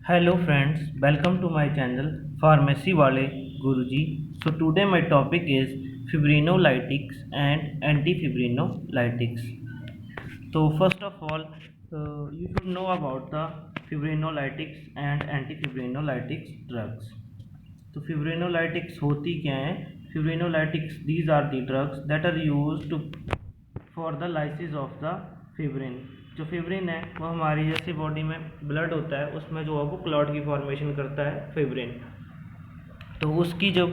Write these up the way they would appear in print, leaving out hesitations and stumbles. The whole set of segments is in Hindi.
Hello friends, welcome to my channel Pharmacy Wale Guruji. So today my topic is fibrinolytics and antifibrinolytics. So first of all, you should know about the fibrinolytics and antifibrinolytics drugs. तो fibrinolytics होती क्या है? Fibrinolytics, these are the drugs that are used for the lysis of the fibrin. जो फिब्रिन है वो हमारी जैसे बॉडी में ब्लड होता है उसमें जो है वो क्लॉट की फॉर्मेशन करता है फिब्रिन। तो उसकी जो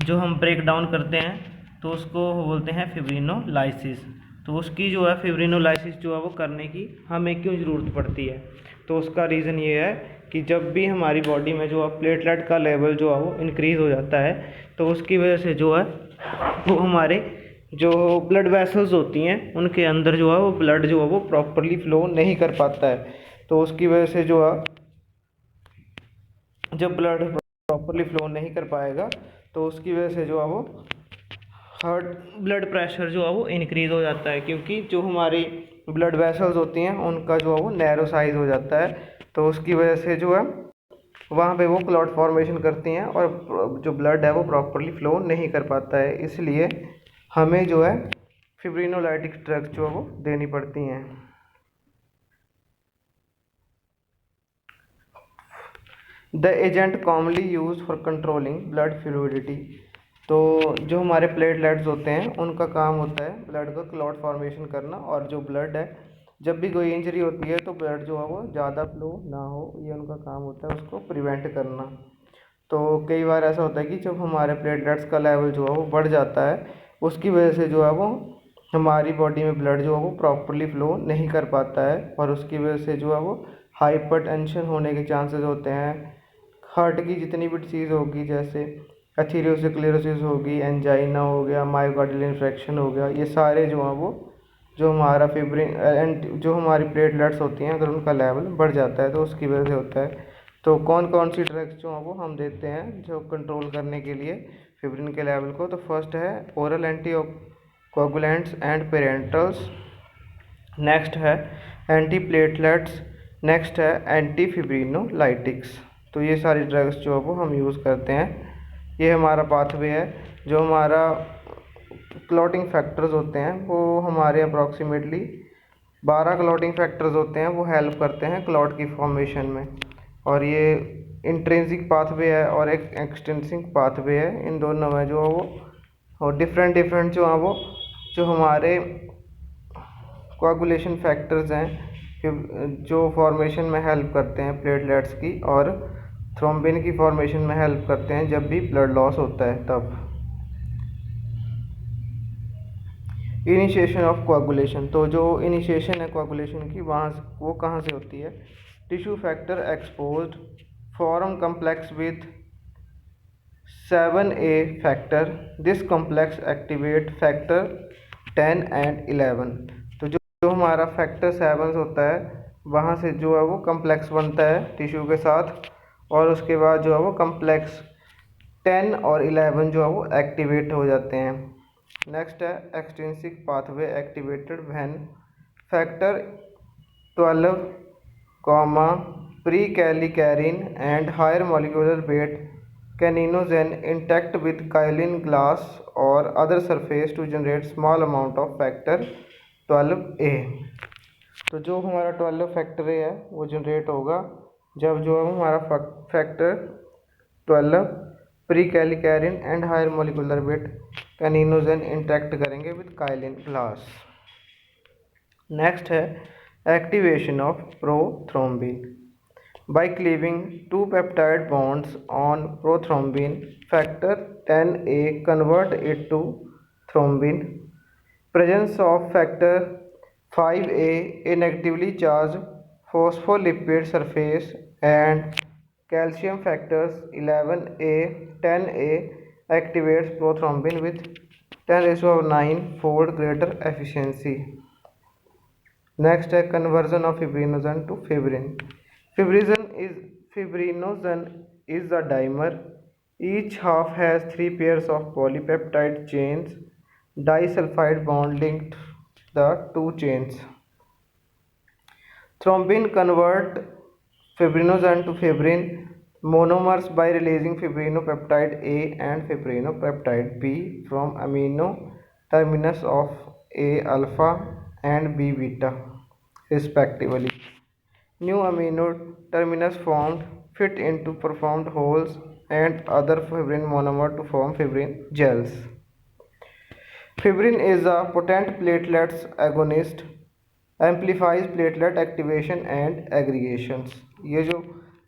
जो हम ब्रेक डाउन करते हैं तो उसको बोलते हैं फिब्रिनोलाइसिस। तो उसकी जो है फिब्रिनोलाइसिस जो है वो करने की हमें क्यों ज़रूरत पड़ती है? तो उसका रीज़न ये है कि जब भी हमारी बॉडी में जो है प्लेटलेट का लेवल जो है वो इंक्रीज़ हो जाता है तो उसकी वजह से जो है वो हमारे जो ब्लड वेसल्स होती हैं उनके अंदर जो है वो ब्लड जो है वो प्रॉपरली फ्लो नहीं कर पाता है। तो उसकी वजह से जो है जब ब्लड प्रॉपरली फ्लो नहीं कर पाएगा तो उसकी वजह से जो है वो हार्ट ब्लड प्रेशर जो है वो इंक्रीज़ हो जाता है, क्योंकि जो हमारी ब्लड वेसल्स होती हैं उनका जो है वो नैरो साइज़ हो जाता है। तो उसकी वजह से जो है वहाँ पे वो क्लॉट फॉर्मेशन करती हैं और जो ब्लड है वो प्रॉपरली फ्लो नहीं कर पाता है। इसलिए हमें जो है फिब्रिनोलाइटिक ड्रग्स जो है वो देनी पड़ती हैं। The agent commonly use for controlling blood fluidity. तो जो हमारे प्लेटलेट्स होते हैं उनका काम होता है ब्लड का क्लॉट फॉर्मेशन करना, और जो ब्लड है जब भी कोई इंजरी होती है तो ब्लड जो है वो ज़्यादा फ्लो ना हो, ये उनका काम होता है उसको प्रिवेंट करना। तो कई बार ऐसा होता है कि जब हमारे प्लेटलेट्स का लेवल जो है वो बढ़ जाता है उसकी वजह से जो है वो हमारी बॉडी में ब्लड जो है वो प्रॉपरली फ्लो नहीं कर पाता है, और उसकी वजह से जो है वो हाइपरटेंशन होने के चांसेस होते हैं। हार्ट की जितनी भी डिसीज़ होगी, जैसे एथीरोस्क्लेरोसिस होगी, एंजाइना हो गया, मायोकार्डियल इन्फेक्शन हो गया, ये सारे जो हैं वो जो हमारा फिब्रिन जो हमारी प्लेटलेट्स होती हैं अगर उनका लेवल बढ़ जाता है तो उसकी वजह से होता है। तो कौन कौन सी ड्रग्स जो हैं वो हम देते हैं जो कंट्रोल करने के लिए फिब्रिन के लेवल को? तो फर्स्ट है oral anti coagulants and parentals, next है एंटी प्लेटलेट्स, नेक्स्ट है एंटी फिब्रिनोलाइटिक्स। तो ये सारी ड्रग्स जो है वो हम यूज़ करते हैं। ये हमारा पाथवे है। जो हमारा क्लॉटिंग फैक्टर्स होते हैं वो हमारे अप्रॉक्सीमेटली 12 क्लॉटिंग फैक्टर्स होते हैं, वो हेल्प करते हैं क्लॉट की फॉर्मेशन में। और ये इंट्रिंसिक पाथवे है और एक एक्सट्रिंसिक पाथवे है, इन दोनों में जो है वो और डिफरेंट डिफरेंट जो है वो जो हमारे कोआगुलेशन फैक्टर्स हैं जो फॉर्मेशन में हेल्प करते हैं प्लेटलेट्स की, और थ्रोम्बिन की फॉर्मेशन में हेल्प करते हैं जब भी ब्लड लॉस होता है तब। इनिशिएशन ऑफ कोआगुलेशन, तो जो इनिशिएशन है कोआगुलेशन की वहाँ से वो कहाँ से होती है? Tissue factor exposed form complex with 7A factor, this complex activate factor 10 and 11। तो जो हमारा फैक्टर 7 होता है वहाँ से जो है वो कम्प्लेक्स बनता है टिश्यू के साथ, और उसके बाद जो है वो कम्प्लेक्स 10 और 11 जो है वो एक्टिवेट हो जाते हैं। नेक्स्ट है extrinsic pathway activated when factor 12 comma prekallikrein and higher molecular weight kininogen intact with kaolin glass और other surface to generate small amount of factor 12A। तो जो हमारा 12 फैक्टर है वो जनरेट होगा जब जो है हमारा factor 12 prekallikrein and higher molecular weight kininogen interact करेंगे विद काइलिन ग्लास। नेक्स्ट है activation of prothrombin by cleaving two peptide bonds on prothrombin factor 10A convert it to thrombin. Presence of factor 5A a negatively charge phospholipid surface and calcium factors 11A 10A activates prothrombin with 10⁹ fold greater efficiency. Next है conversion of fibrinogen to fibrin. Fibrinogen is a dimer. Each half has 3 pairs of polypeptide chains. Disulfide bond linked the two chains. Thrombin convert fibrinogen to fibrin monomers by releasing fibrinopeptide A and fibrinopeptide B from amino terminus of A alpha and B beta respectively. New amino terminus formed fit into performed holes and other fibrin monomer to form fibrin gels. Fibrin is a potent platelets agonist, amplifies platelet activation and aggregations. ये जो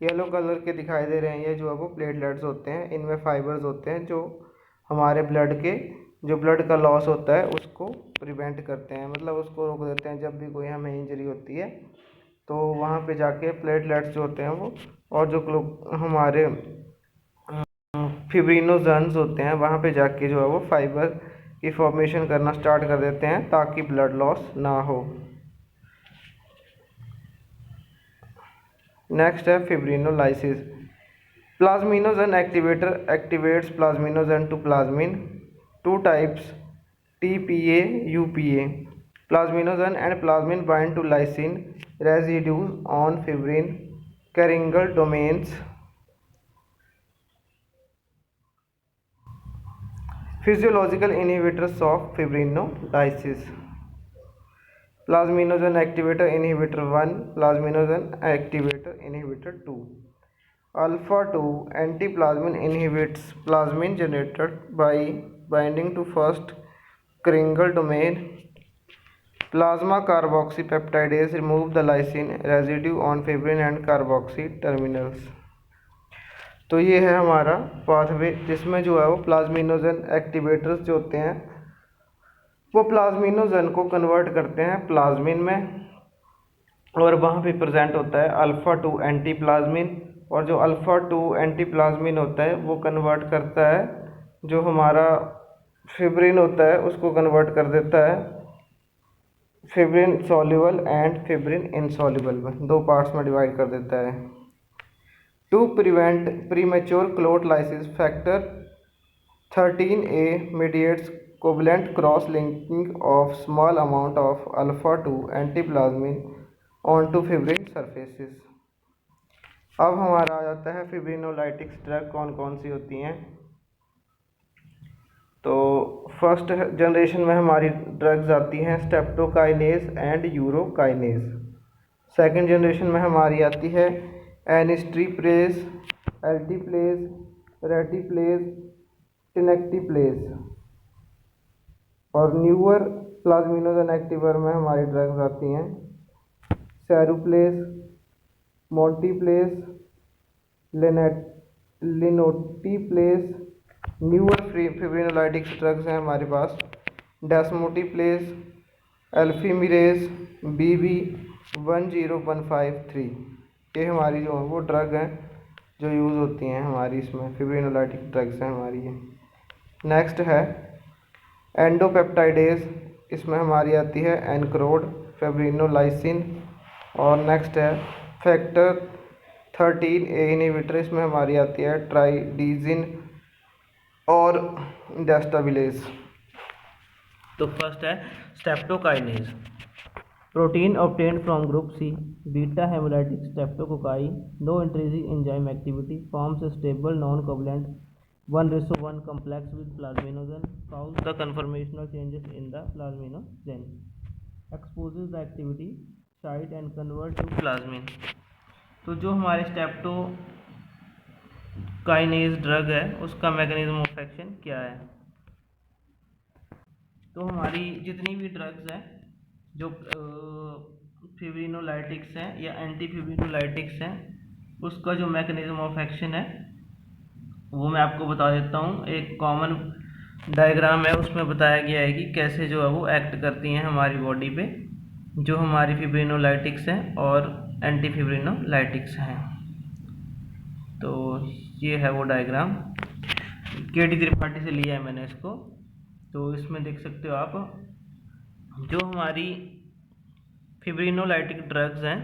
येलो कलर के दिखाई दे रहे हैं ये जो है वो प्लेटलेट्स होते हैं, इनमें फाइबर्स होते हैं जो हमारे ब्लड के जो ब्लड का लॉस होता है उसको प्रिवेंट करते हैं, मतलब उसको रोक देते हैं। जब भी कोई हमें इंजरी होती है तो वहाँ पे जाके प्लेटलेट्स जो होते हैं वो और जो हमारे फिब्रिनोजेंस होते हैं वहाँ पे जाके जो है वो फाइबर की फॉर्मेशन करना स्टार्ट कर देते हैं ताकि ब्लड लॉस ना हो। नेक्स्ट है fibrinolysis. Plasminogen activator activates plasminogen to plasmin, two types TPA UPA। Plasminogen and plasmin bind to lysine residues on fibrin Keringal domains. Physiological inhibitors of fibrinolysis. Plasminogen activator inhibitor 1, plasminogen activator inhibitor 2. Alpha 2 antiplasmin inhibits plasmin generated by binding to first Keringal domain. Plasma carboxypeptidase remove the lysine residue on fibrin and carboxy terminals। तो ये है हमारा पाथवे जिसमें जो है वो प्लाज्मिनोजेन एक्टिवेटर्स जो होते हैं वो प्लाज्मिनोजेन को कन्वर्ट करते हैं प्लाज्मिन में और वहाँ पे प्रेजेंट होता है अल्फ़ा 2 एंटीप्लाज्मिन, और जो अल्फ़ा 2 एंटीप्लाज्मिन होता है वो कन्वर्ट करता है जो हमारा फिब्रिन होता है उसको कन्वर्ट कर देता है fibrin soluble and fibrin insoluble में, दो पार्ट्स में डिवाइड कर देता है। To prevent premature clot lysis factor 13A mediates covalent cross linking of small amount of alpha 2 antiplasmin onto fibrin surfaces. अब हमारा आ जाता है फिब्रिनोलाइटिक्स ड्रग कौन कौन सी होती हैं। तो फर्स्ट जनरेशन में हमारी ड्रग्स आती हैं streptokinase and urokinase. Second generation में हमारी आती है एनिस्ट्रीप्रेज, एल्टीप्लेज, रेटिप्लेज, टिनेक्टिप्लेज। और न्यूअर प्लाज्मिनोजेन एक्टिवर में हमारी ड्रग्स आती हैं सेरुप्लेज, मोंटीप्लेज, लिनोटीप्लेज। न्यूअर फिब्रिनोलाइटिक्स ड्रग्स हैं हमारे पास डेस्मोटिप्लेज, एल्फीमिरेज, BB 10153। ये हमारी जो है वो ड्रग हैं जो यूज़ होती हैं हमारी इसमें फिब्रिनोलाइटिक ड्रग्स हैं हमारी ये। नेक्स्ट है एंडोपेप्टाइडेज, इसमें हमारी आती है एनक्रोड, फिब्रिनोलाइसिन। और नेक्स्ट है फैक्टर 13A इनहिबिटर, इसमें हमारी आती है ट्राइडीजिन और डेस्टाबिलेज। तो फर्स्ट है streptokinase, protein obtained from group C, beta haemolytic streptococci, no intrinsic enzyme activity, forms stable non covalent 1:1 complex with plasminogen, causes the conformational changes in the plasminogen, exposes the activity site and convert to plasmin। तो जो हमारे स्टेप्टोकाइनेज ड्रग है उसका मैकेनिज्म ऑफ एक्शन क्या है। तो हमारी जितनी भी ड्रग्स हैं जो फिब्रिनोलाइटिक्स हैं या एंटी फिब्रिनोलाइटिक्स हैं उसका जो मैकेनिज्म ऑफ एक्शन है वो मैं आपको बता देता हूँ। एक कॉमन डायग्राम है उसमें बताया गया है कि कैसे जो है वो एक्ट करती हैं हमारी बॉडी पे जो हमारी फिब्रिनोलाइटिक्स हैं और एंटी फिब्रिनोलाइटिक्स हैं। तो ये है वो डायग्राम, KD त्रिपाठी से लिया है मैंने इसको। तो इसमें देख सकते हो आप जो हमारी फिब्रिनोलाइटिक ड्रग्स हैं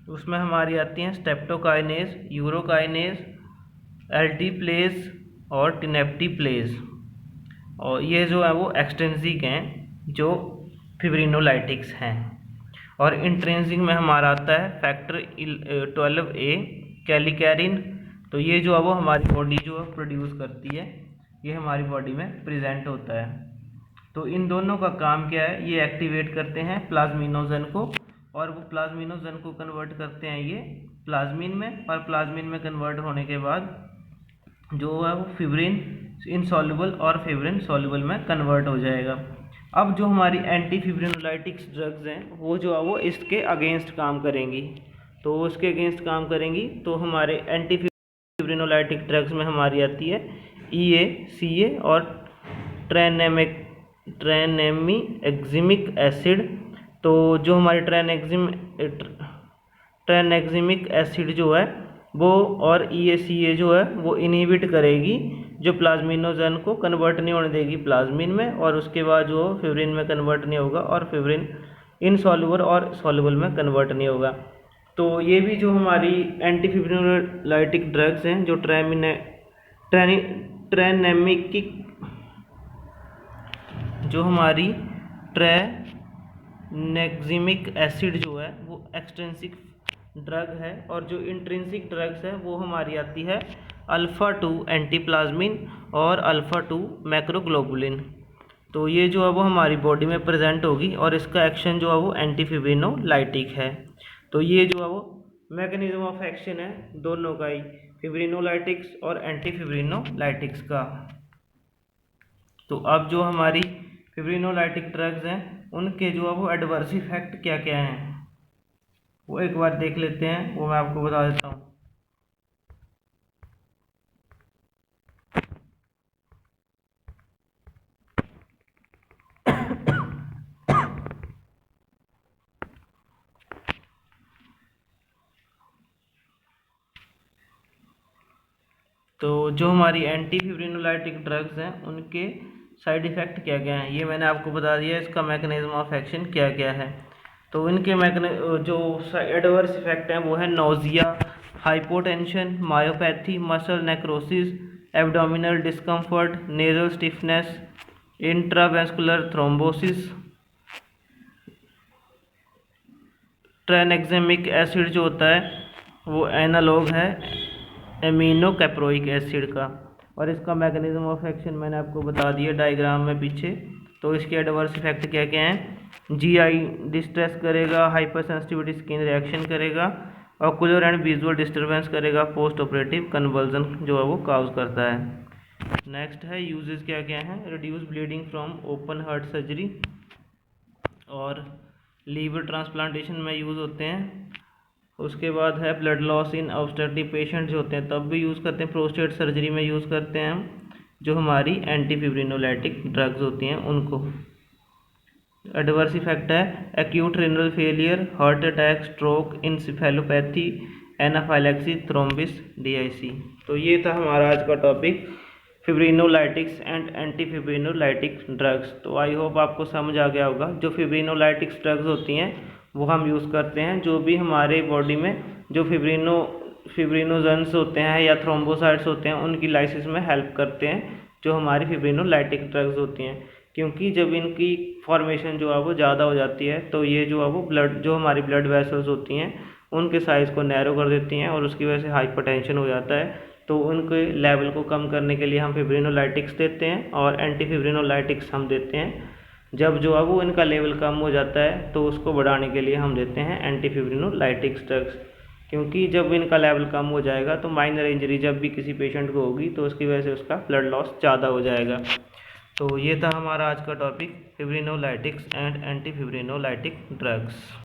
उसमें हमारी आती हैं स्टेप्टोकाइनेज, यूरोकाइनेज, एल्टीप्लेज और टिनेप्टिप्लेज। और ये जो है वो एक्सट्रिंसिक हैं जो फिब्रिनोलाइटिक्स हैं। और इंट्रिंसिक में हमारा आता है फैक्टर 12A कैलिकैरिन। तो ये जो है वो हमारी बॉडी जो है प्रोड्यूस करती है, ये हमारी बॉडी में प्रेजेंट होता है। तो इन दोनों का काम क्या है, ये एक्टिवेट करते हैं प्लाज्मिनोजन को, और वो प्लाज्मिनोजन को कन्वर्ट करते हैं ये प्लाज्मिन में, और प्लाज्मिन में कन्वर्ट होने के बाद जो है वो फिब्रिन इनसॉल्युबल और फिब्रिन सॉल्युबल में कन्वर्ट हो जाएगा। अब जो हमारी एंटी फिब्रिनोलाइटिक्स ड्रग्स हैं वो जो है वो इसके अगेंस्ट काम करेंगी। तो उसके अगेंस्ट काम करेंगी तो हमारे एंटी फिब्रिनोलाइटिक ड्रग्स में हमारी आती है EA, CA और ट्रेनेक्जिमिक एसिड। तो जो हमारी ट्रेनेक्जिमिक एसिड जो है वो और EA, CA जो है वो इनहिबिट करेगी, जो प्लाज्मिनोजन को कन्वर्ट नहीं होने देगी प्लाज्मिन में, और उसके बाद जो फिब्रिन में कन्वर्ट नहीं होगा, और फिब्रिन इनसॉल्युबल और सॉल्युबल में कन्वर्ट नहीं होगा। तो ये भी जो हमारी एंटी फिब्रिनोलाइटिक ड्रग्स हैं, जो जो हमारी ट्रेनेक्जिमिक एसिड जो है वो एक्सट्रिंसिक ड्रग है, और जो इंट्रिंसिक ड्रग्स है वो हमारी आती है अल्फ़ा 2 एंटीप्लाज्मिन और अल्फ़ा 2 मैक्रोग्लोबुलिन। तो ये जो है वो हमारी बॉडी में प्रेजेंट होगी, और इसका एक्शन जो है वो एंटी फिब्रिनोलाइटिक है। तो ये जो है वो मैकेनिज्म ऑफ एक्शन है दोनों का ही, फिब्रिनोलाइटिक्स और एंटी फिब्रिनोलाइटिक्स का। तो अब जो हमारी फिब्रिनोलाइटिक ड्रग्स हैं उनके जो है वो एडवर्स इफेक्ट क्या क्या हैं वो एक बार देख लेते हैं, वो मैं आपको बता देता हूँ। तो जो हमारी एंटी फिब्रिनोलाइटिक ड्रग्स हैं उनके साइड इफ़ेक्ट क्या क्या हैं ये मैंने आपको बता दिया, इसका मैकेनिज्म ऑफ एक्शन क्या क्या है। तो इनके जो एडवर्स इफेक्ट हैं वो है nausea, hypotension, myopathy, muscle necrosis, abdominal discomfort, nasal stiffness, intravascular thrombosis. Tranexamic acid जो होता है वो एनालॉग है एमिनो कैप्रोइक एसिड का, और इसका मैकेनिज्म ऑफ एक्शन मैंने आपको बता दिया डायग्राम में पीछे। तो इसके एडवर्स इफेक्ट क्या क्या हैं, GI डिस्ट्रेस करेगा, हाइपर सेंसिटिविटी स्किन रिएक्शन करेगा, ऑकुलर एंड विजुअल डिस्टर्बेंस करेगा, पोस्ट ऑपरेटिव कन्वर्जन जो है वो काउज करता है। नेक्स्ट है यूजेस क्या क्या हैं, reduce bleeding from open heart surgery और लीवर ट्रांसप्लांटेशन में यूज़ होते हैं। उसके बाद है blood loss in obstructive patient जो होते हैं तब भी यूज़ करते हैं, प्रोस्टेट सर्जरी में यूज़ करते हैं हम, जो हमारी एंटी फिब्रिनोलाइटिक ड्रग्स होती हैं उनको। एडवर्स इफेक्ट है acute renal failure, heart attack, stroke, encephalopathy, anaphylaxis, thrombosis, DIC। तो ये था हमारा आज का topic, fibrinolytics and anti fibrinolytic drugs. तो आई होप आपको समझ आ गया होगा। जो फिब्रिनोलाइटिक्स ड्रग्स होती हैं वो हम यूज़ करते हैं जो भी हमारे बॉडी में जो फिब्रिनोजन्स होते हैं या थ्रोम्बोसाइट्स होते हैं उनकी लाइसिस में हेल्प करते हैं, जो हमारी फिब्रिनोलाइटिक ड्रग्स होती हैं। क्योंकि जब इनकी फॉर्मेशन जो है वो ज़्यादा हो जाती है तो ये जो है वो जो हमारी ब्लड वेसल्स होती हैं उनके साइज़ को नैरो कर देती हैं, और उसकी वजह से हाइपरटेंशन हो जाता है। तो उनके लेवल को कम करने के लिए हम फिब्रिनोलाइटिक्स देते हैं और एंटी फिब्रिनोलाइटिक्स हम देते हैं। जब जो है वो इनका लेवल कम हो जाता है तो उसको बढ़ाने के लिए हम देते हैं एंटी फिब्रिनोलाइटिक्स ड्रग्स। क्योंकि जब इनका लेवल कम हो जाएगा तो माइनर इंजरी जब भी किसी पेशेंट को होगी तो उसकी वजह से उसका ब्लड लॉस ज़्यादा हो जाएगा। तो ये था हमारा आज का topic, fibrinolytics and anti fibrinolytic drugs.